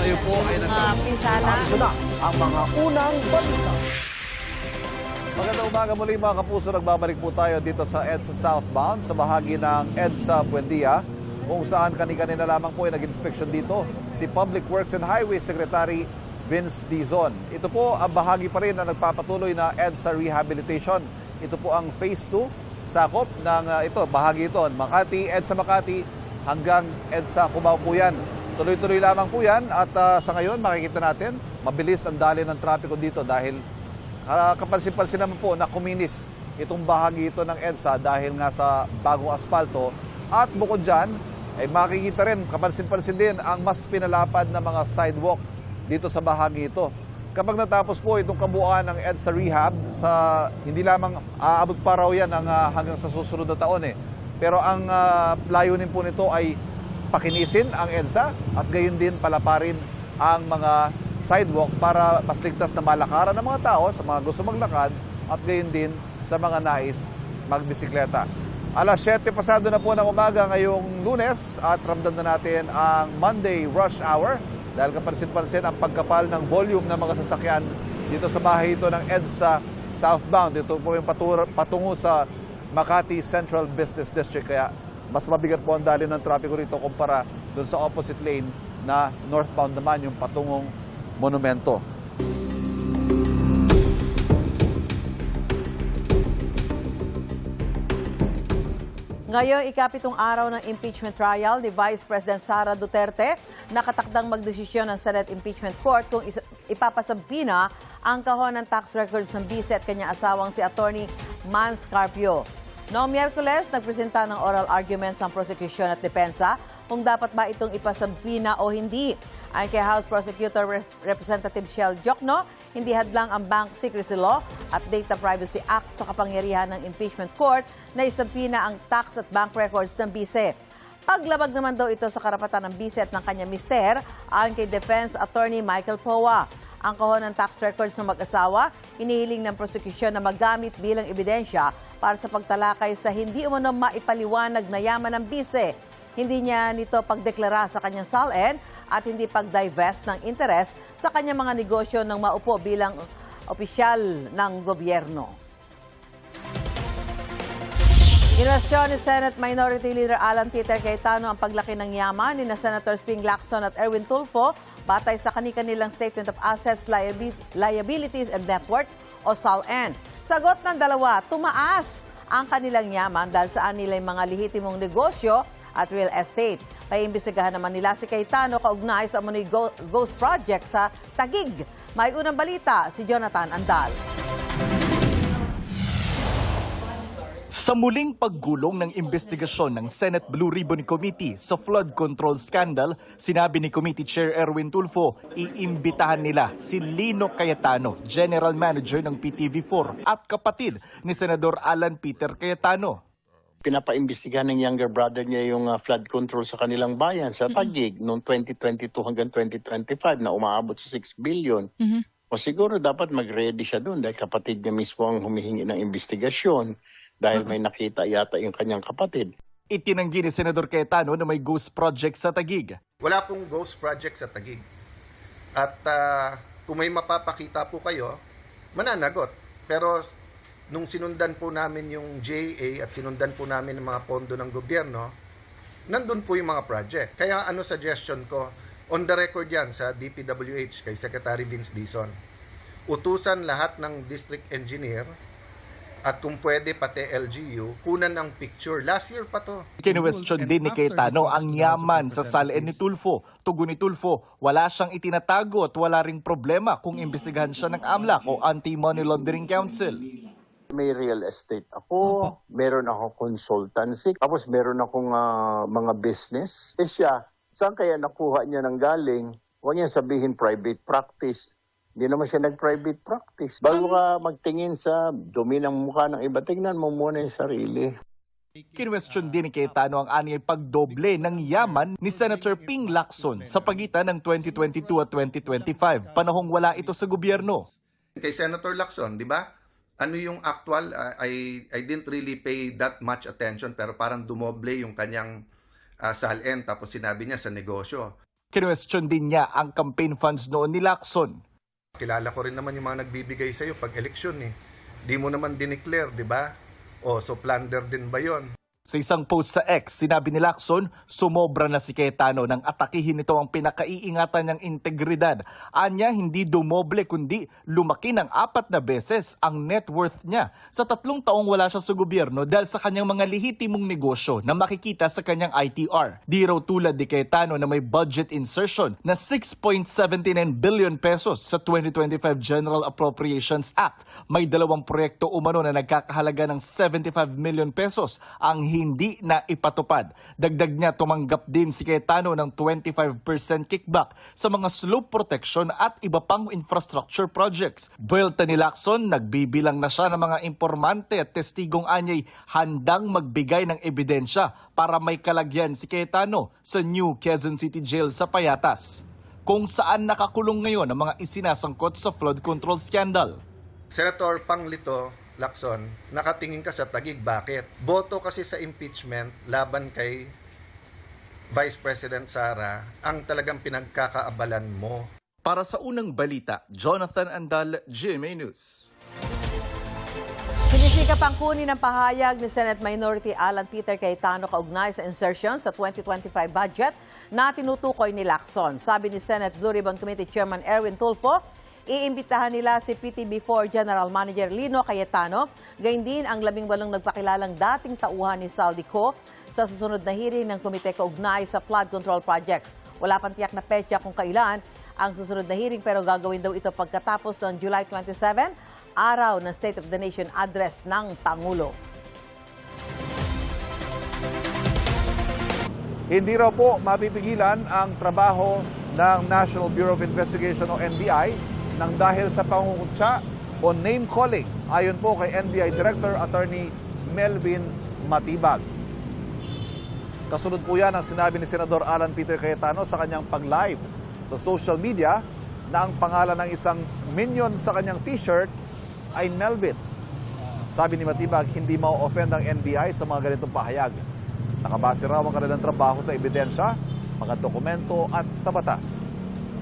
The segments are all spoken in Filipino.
ngayon po ay Pinsala. Ito na ang mga unang balita. Magandang umaga muli mga kapuso. Nagbabalik po tayo dito sa EDSA Southbound sa bahagi ng EDSA Buendia kung saan kani-kanina lamang po ay nag-inspeksyon dito si Public Works and Highways Secretary Vince Dizon. Ito po ang bahagi pa rin na nagpapatuloy na EDSA Rehabilitation. Ito po ang Phase 2 sakop ng bahagi ito, Makati, EDSA Makati hanggang EDSA Cubao po yan. Tuloy-tuloy lamang po yan at sa ngayon makikita natin mabilis ang dali ng trapiko dito dahil kapansin-pansin naman po na kuminis itong bahagi ito ng EDSA dahil nga sa bagong asfalto at bukod dyan ay makikita rin kapansin-pansin din ang mas pinalapad na mga sidewalk dito sa bahagi ito. Kapag natapos po itong kabuuan ng EDSA Rehab, hindi lamang aabot pa raw yan hanggang sa susunod na taon Pero ang layunin po nito ay pakinisin ang EDSA at gayon din palaparin ang mga sidewalk para mas ligtas na malakaran ng mga tao sa mga gusto maglakad at gayon din sa mga nais magbisikleta. Alas 7 pasado na po ng umaga ngayong Lunes at ramdam na natin ang Monday rush hour dahil kapansin-pansin ang pagkapal ng volume ng mga sasakyan dito sa bahay ito ng EDSA Southbound. Ito po yung patungo sa Makati Central Business District kaya mas mabigat po ang dali ng trapiko rito kumpara doon sa opposite lane na northbound naman yung patungong monumento. Ngayong ikapitong araw ng impeachment trial ni Vice President Sara Duterte, nakatakdang magdesisyon ng Senate Impeachment Court kung ipapasampina ang kahon ng tax records ng vice at kanyang asawang si Attorney Mans Carpio. Noong Miyerkules, nagpresenta ng oral arguments ang prosecution at depensa kung dapat ba itong ipasampina o hindi. Ayon kay House Prosecutor Representative Shell Jokno, hindi hadlang ang Bank Secrecy Law at Data Privacy Act sa kapangyarihan ng impeachment court na isampina ang tax at bank records ng bise. Paglabag naman daw ito sa karapatan ng bise at ng kanyang mister, ayon kay Defense Attorney Michael Powa. Ang kahon ng tax records ng mag-asawa, inihiling ng prosecution na magamit bilang ebidensya para sa pagtalakay sa hindi umano maipaliwanag na yaman ng bise. Hindi niya nito pagdeklara sa kanyang SALN at hindi pag-divest ng interes sa kanyang mga negosyo ng maupo bilang opisyal ng gobyerno. Kinwestiyon ni Senate Minority Leader Alan Peter Cayetano ang paglaki ng yaman ni Senators Ping Lacson at Erwin Tulfo batay sa kani-kanilang Statement of Assets, Liabilities and Net Worth o SALN. Sagot ng dalawa, tumaas ang kanilang yaman dahil saan nila yung mga lehitimong negosyo at real estate. Paimbestigahan naman nila si Cayetano kaugnay sa umano'y ghost project sa Taguig. May unang balita si Jonathan Andal. Sa muling paggulong ng investigasyon ng Senate Blue Ribbon Committee sa flood control scandal, sinabi ni Committee Chair Erwin Tulfo, iimbitahan nila si Lino Cayetano, General Manager ng PTV4 at kapatid ni Senador Alan Peter Cayetano. Pinapaimbestigahan ng younger brother niya yung flood control sa kanilang bayan sa Taguig noong 2022 hanggang 2025 na umaabot sa 6 billion. O siguro dapat mag-ready siya doon dahil kapatid niya mismo ang humihingi ng investigasyon dahil may nakita yata yung kanyang kapatid. Itinanggi ni Senador Cayetano na may ghost project sa Taguig. Wala pong ghost project sa Taguig. At kung may mapapakita po kayo, mananagot. Pero nung sinundan po namin yung JA at sinundan po namin ang mga pondo ng gobyerno, nandun po yung mga project. Kaya suggestion ko, on the record yan sa DPWH kay Secretary Vince Dizon, utusan lahat ng district engineer at kung pwede pati LGU, kunan ng picture. Last year pa to. Kinwestiyon din ni Cayetano ang yaman sa SALN ni Tulfo. Tugon ni Tulfo, wala siyang itinatago at wala ring problema kung imbestigahan siya ng AMLAC o Anti-Money Laundering Council. May real estate ako, meron ako consultancy, tapos meron akong mga business. Siya, saan kaya nakuha niya ng galing? Huwag niya sabihin private practice. Hindi naman siya nag-private practice. Bago ka magtingin sa dumi ng mukha ng iba, tingnan mo muna yung sarili. Kinwestiyon din ni Cayetano ang anyay pagdoble ng yaman ni Senator Ping Lacson sa pagitan ng 2022 at 2025, panahong wala ito sa gobyerno. Kay Senator Lacson, di ba? Ano yung actual, I didn't really pay that much attention pero parang dumoble yung kanyang SALN tapos sinabi niya sa negosyo. Kinwestiyon din niya ang campaign funds noon ni Lacson. Kilala ko rin naman yung mga nagbibigay sa'yo pag eleksyon eh. Di mo naman dineclare, di ba? O, so plunder din ba yon? Sa isang post sa X, sinabi ni Lacson, sumobra na si Cayetano nang atakihin nito ang pinakaiingatan niyang integridad. Anya, hindi dumoble kundi lumaki ng 4 na beses ang net worth niya. Sa 3 taong wala siya sa gobyerno dahil sa kanyang mga lehitimong negosyo na makikita sa kanyang ITR. Di raw tulad ni Cayetano na may budget insertion na 6.79 billion pesos sa 2025 General Appropriations Act. May 2 proyekto umano na nagkakahalaga ng 75 million pesos ang hindi na ipatupad. Dagdag niya, tumanggap din si Cayetano ng 25% kickback sa mga slope protection at iba pang infrastructure projects. Buwelta ni Lacson, nagbibilang na siya ng mga informante at testigong anyay handang magbigay ng ebidensya para may kalagyan si Cayetano sa New Quezon City Jail sa Payatas, kung saan nakakulong ngayon ang mga isinasangkot sa flood control scandal. Senator Panglito Lacson, nakatingin ka sa Taguig. Bakit? Boto kasi sa impeachment laban kay Vice President Sara ang talagang pinagkakaabalan mo. Para sa unang balita, Jonathan Andal, GMA News. Sinisikap ang kunin ng pahayag ni Senate Minority Alan Peter Cayetano kaugnay sa insertion sa 2025 budget na tinutukoy ni Lacson. Sabi ni Senate Blue Ribbon Committee Chairman Erwin Tulfo, iimbitahan nila si PTB4 General Manager Lino Cayetano, gayon din ang 18 nagpakilalang dating tauhan ni Saldico sa susunod na hearing ng komite kaugnay sa flood control projects. Wala pang tiyak na petsa kung kailan ang susunod na hearing pero gagawin daw ito pagkatapos ng July 27, araw ng State of the Nation address ng Pangulo. Hindi raw po mapipigilan ang trabaho ng National Bureau of Investigation o NBI nang dahil sa pangungutya o name-calling, ayon po kay NBI Director Attorney Melvin Matibag. Kasunod po yan ang sinabi ni Senador Alan Peter Cayetano sa kanyang pag-live sa social media na ang pangalan ng isang minion sa kanyang t-shirt ay Melvin. Sabi ni Matibag, hindi ma-offend ang NBI sa mga ganitong pahayag. Nakabase raw ang kanilang trabaho sa ebidensya, mga dokumento at sa batas.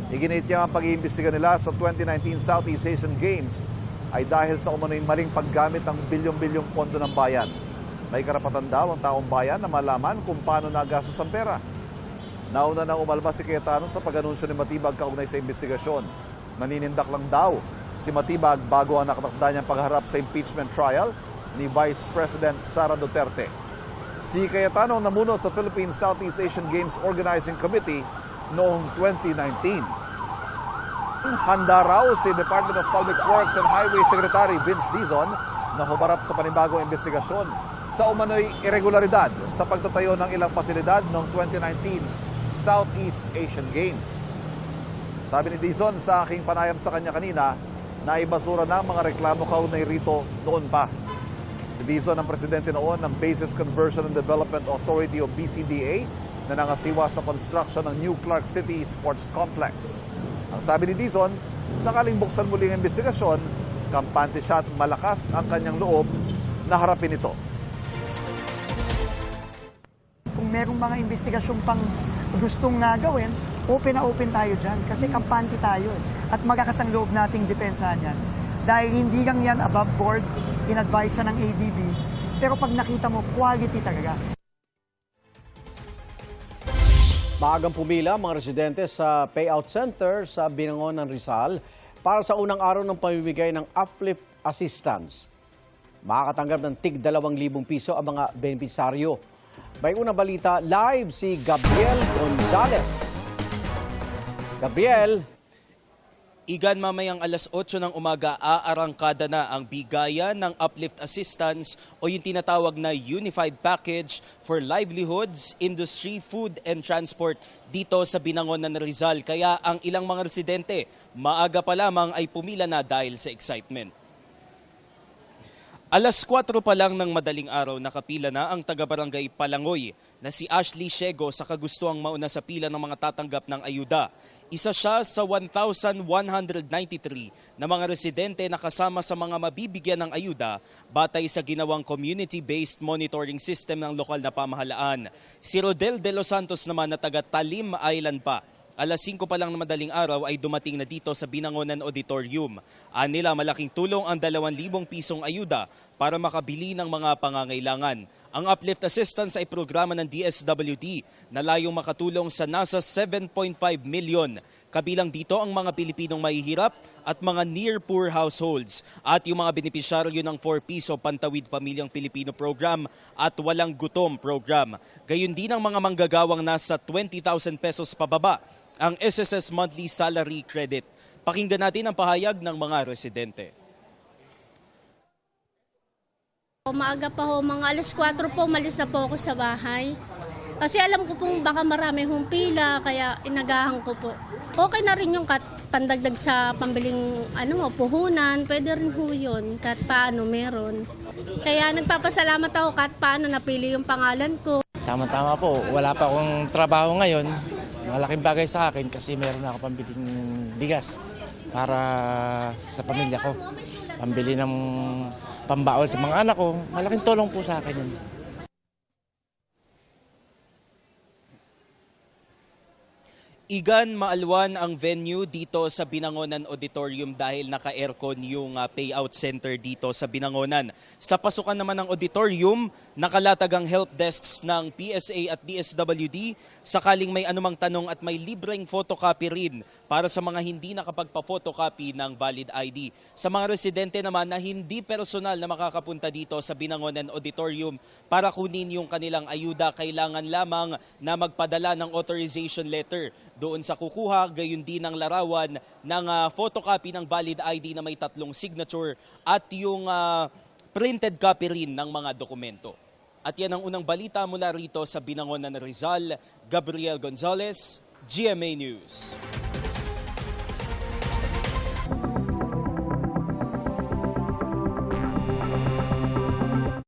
Iginit niya ang pag-iimbestiga nila sa 2019 Southeast Asian Games ay dahil sa umano'y maling paggamit ng bilyong-bilyong pondo ng bayan. May karapatan daw ang taong bayan na malaman kung paano nagastos ang pera. Nauna nang umalma si Cayetano sa pag-anunsyo ni Matibag kaugnay sa investigasyon. Naninindak lang daw si Matibag bago ang nakatakda niyang pagharap sa impeachment trial ni Vice President Sara Duterte. Si Cayetano namuno sa Philippine Southeast Asian Games Organizing Committee noong 2019. Handa raw si Department of Public Works and Highway Secretary Vince Dizon na humarap sa panibagong investigasyon sa umano'y irregularidad sa pagtatayo ng ilang pasilidad noong 2019 Southeast Asian Games. Sabi ni Dizon sa aking panayam sa kanya kanina na ibasura na ang mga reklamo kaugnay rito noon pa. Si Dizon ang presidente noon ng Bases Conversion and Development Authority o BCDA na nangasiwa sa construction ng New Clark City Sports Complex. Ang sabi ni Dizon, sakaling buksan muli ang investigasyon, kampante siya at malakas ang kanyang loob na harapin ito. Kung merong mga investigasyon pang gustong gawin, open na open tayo dyan kasi kampante tayo at magkakasang loob nating depensahan yan. Dahil hindi lang yan above board, in-advise ng ADB, pero pag nakita mo, quality talaga. Maagang pumila mga residente sa payout center sa Binangon ng Rizal para sa unang araw ng pamimigay ng uplift assistance. Makakatanggap ng tig 2,000 piso ang mga benepisaryo. May unang balita, live si Gabriel Gonzalez. Gabriel. Igan, mamayang alas 8 ng umaga, aarangkada na ang bigayan ng uplift assistance o yung tinatawag na Unified Package for Livelihoods, Industry, Food and Transport dito sa Binangon ng Rizal. Kaya ang ilang mga residente, maaga pa lamang ay pumila na dahil sa excitement. Alas 4 pa lang ng madaling araw, nakapila na ang taga-barangay Palangoy na si Ashley Shego sa kagustuang mauna sa pila ng mga tatanggap ng ayuda. Isa siya sa 1,193 na mga residente na kasama sa mga mabibigyan ng ayuda batay sa ginawang community-based monitoring system ng lokal na pamahalaan. Si Rodel De Los Santos naman na taga Talim Island pa alas 5 pa lang na madaling araw ay dumating na dito sa Binangonan Auditorium. Anila malaking tulong ang 2,000 pisong ayuda para makabili ng mga pangangailangan. Ang Uplift Assistance ay programa ng DSWD na layong makatulong sa nasa 7.5 million. Kabilang dito ang mga Pilipinong mahihirap at mga near-poor households at yung mga benepisyaryo ng 4 piso Pantawid Pamilyang Pilipino Program at Walang Gutom Program. Gayun din ang mga manggagawang nasa 20,000 pesos pababa ang SSS Monthly Salary Credit. Pakinggan natin ang pahayag ng mga residente. Maaga pa ho, mga alas 4 po, malis na po ako sa bahay. Kasi alam ko pong baka marami hong pila, kaya inagahan ko po. Okay na rin yung pandagdag sa pambiling puhunan, pwede rin ho yun, kahit paano meron. Kaya nagpapasalamat ako kahit paano napili yung pangalan ko. Tama-tama po, wala pa akong trabaho ngayon. Malaking bagay sa akin kasi meron ako pambiling bigas para sa pamilya ko. Pambili ng pambaon sa mga anak ko, malaking tulong po sa akin yun. Igan, maalwan ang venue dito sa Binangonan Auditorium dahil naka-aircon yung payout center dito sa Binangonan. Sa pasukan naman ng auditorium, nakalatag ang help desks ng PSA at DSWD sakaling may anumang tanong at may libreng photocopy rin para sa mga hindi nakapagpa-photocopy ng valid ID. Sa mga residente naman na hindi personal na makakapunta dito sa Binangonan Auditorium para kunin yung kanilang ayuda, kailangan lamang na magpadala ng authorization letter doon sa kukuha, gayon din ang larawan ng photocopy ng valid ID na may 3 signature at yung printed copy rin ng mga dokumento. At yan ang unang balita mula rito sa Binangonan, Rizal. Gabriel Gonzalez, GMA News.